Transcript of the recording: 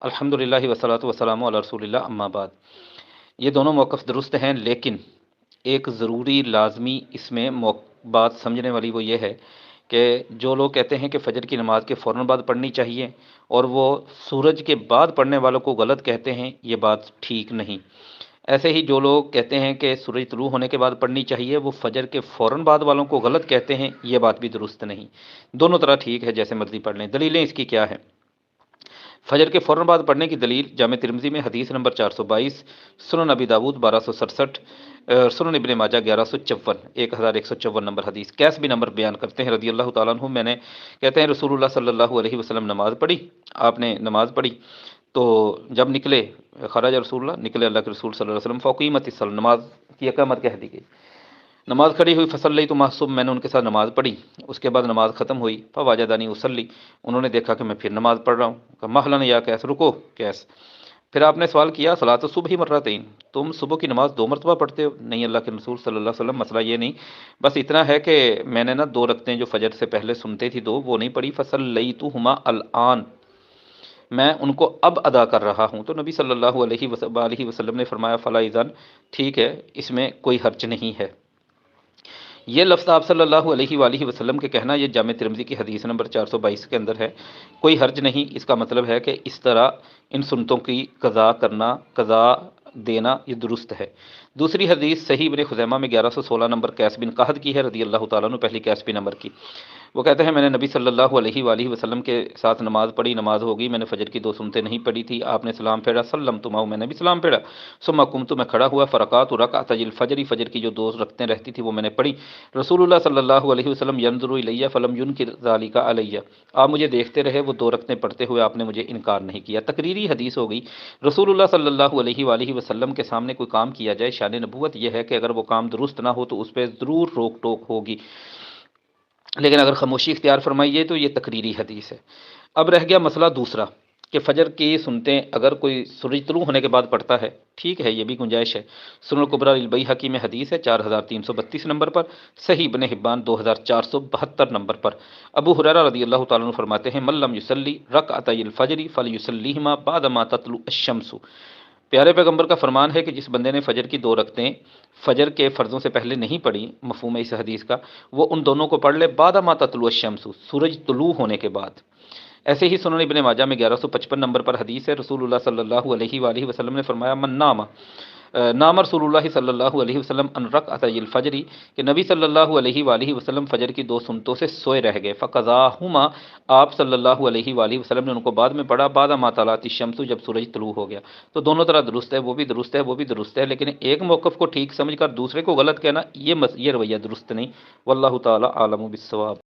الحمدللہ والصلاۃ والسلام علی رسول اللہ اما بعد۔ یہ دونوں موقف درست ہیں، لیکن ایک ضروری لازمی اس میں بات سمجھنے والی وہ یہ ہے کہ جو لوگ کہتے ہیں کہ فجر کی نماز کے فوراً بعد پڑھنی چاہیے اور وہ سورج کے بعد پڑھنے والوں کو غلط کہتے ہیں، یہ بات ٹھیک نہیں۔ ایسے ہی جو لوگ کہتے ہیں کہ سورج طلوع ہونے کے بعد پڑھنی چاہیے، وہ فجر کے فوراً بعد والوں کو غلط کہتے ہیں، یہ بات بھی درست نہیں۔ دونوں طرح ٹھیک ہے، جیسے مرضی پڑھ لیں۔ دلیلیں اس کی کیا ہیں؟ فجر کے فوراً بعد پڑھنے کی دلیل جامع ترمذی میں حدیث نمبر 422، سنن نبی داود 1267، سنن ابن ماجہ 1154، 1154 نمبر حدیث۔ کیس بھی نمبر بیان کرتے ہیں رضی اللہ تعالیٰ عنہ، کہتے ہیں رسول اللہ صلی اللہ علیہ وسلم نماز پڑھی، آپ نے نماز پڑھی تو جب نکلے، خرج رسول اللہ، نکلے اللہ کے رسول صلی اللہ علیہ وسلم، فقیمت الصلاۃ، نماز کی اقامت کہہ دی گئی، نماز کھڑی ہوئی، فصلی تو محسوب، میں نے ان کے ساتھ نماز پڑھی، اس کے بعد نماز ختم ہوئی، فواجدانی اصلی، انہوں نے دیکھا کہ میں پھر نماز پڑھ رہا ہوں، کہ مہلن یا کیس، رکو کیس۔ پھر آپ نے سوال کیا صلاۃ الصبح مرتین، تم صبح کی نماز 2 مرتبہ پڑھتے ہو؟ نہیں اللہ کے رسول صلی اللہ علیہ وسلم، مسئلہ یہ نہیں، بس اتنا ہے کہ میں نے نا 2 رکعتیں جو فجر سے پہلے سنتے تھی 2، وہ نہیں پڑھی، فصلیتہما الآن، میں ان کو اب ادا کر رہا ہوں۔ تو نبی صلی اللہ علیہ وسلم نے فرمایا فلا اذن، ٹھیک ہے، اس میں کوئی حرج نہیں ہے۔ یہ لفظ آپ صلی اللہ علیہ وآلہ وسلم کے کہنا، یہ جامع ترمذی کی حدیث نمبر 422 کے اندر ہے، کوئی حرج نہیں، اس کا مطلب ہے کہ اس طرح ان سنتوں کی قضا کرنا، قضا دینا، یہ درست ہے۔ دوسری حدیث صحیح ابن خزیمہ میں 1116 نمبر قیس بن قحط کی ہے رضی اللہ تعالیٰ عنہ، پہلی قیس بن نمبر کی۔ وہ کہتے ہیں میں نے نبی صلی اللہ علیہ وآلہ وسلم کے ساتھ نماز پڑھی، نماز ہو گئی، میں نے فجر کی 2 سنتیں نہیں پڑھی تھی، آپ نے سلام پھیرا، سلمت معه، میں نے بھی سلام پھیرا، ثم قمت، میں کھڑا ہوا، فرکعت رکعتي الفجر، فجر کی جو 2 رکعتیں رہتی تھی وہ میں نے پڑھی، رسول اللہ صلی اللہ علیہ وسلم ينظر الی فلم ينکر ذلك علی، آپ مجھے دیکھتے رہے، وہ 2 رکعتیں پڑھتے ہوئے آپ نے مجھے انکار نہیں کیا۔ تقریری حدیث ہو گئی، رسول اللہ صلی اللہ علیہ وآلہ وسلم کے سامنے کوئی کام کیا جائے، شان نبوت یہ ہے کہ اگر وہ کام درست نہ ہو تو اس پہ ضرور روک ٹوک ہوگی، لیکن اگر خاموشی اختیار فرمائیے تو یہ تقریری حدیث ہے۔ اب رہ گیا مسئلہ دوسرا کہ فجر کی سنتیں اگر کوئی سورج طلوع ہونے کے بعد پڑھتا ہے، ٹھیک ہے، یہ بھی گنجائش ہے۔ سنن الکبریٰ للبیہقی میں حدیث ہے 4332 نمبر پر، صحیح ابن حبان 2472 نمبر پر۔ ابو ہریرہ رضی اللہ تعالیٰ عنہ فرماتے ہیں من لم یصلی رکعتي الفجر فلیصلیہما بعدما تطلع الشمس، پیارے پیغمبر کا فرمان ہے کہ جس بندے نے فجر کی 2 رکعتیں فجر کے فرضوں سے پہلے نہیں پڑھی، مفہوم ہے اس حدیث کا، وہ ان دونوں کو پڑھ لے بعد ما تطلع الشمس، سورج طلوع ہونے کے بعد۔ ایسے ہی سنن ابن ماجہ میں 1155 نمبر پر حدیث ہے، رسول اللہ صلی اللہ علیہ وآلہ وسلم نے فرمایا من نام رسول اللہ صلی اللہ علیہ وسلم ان رکعتي الفجر، کہ نبی صلی اللہ علیہ وآلہ وسلم فجر کی 2 سنتوں سے سوئے رہ گئے، فقضاہما، آپ صلی اللہ علیہ وآلہ وسلم نے ان کو بعد میں پڑھا بعد ما طلعت الشمس، جب سورج طلوع ہو گیا۔ تو دونوں طرح درست ہے، وہ بھی درست ہے، وہ بھی درست ہے، لیکن ایک موقف کو ٹھیک سمجھ کر دوسرے کو غلط کہنا، یہ رویہ درست نہیں۔ واللہ تعالی عالم بالصواب۔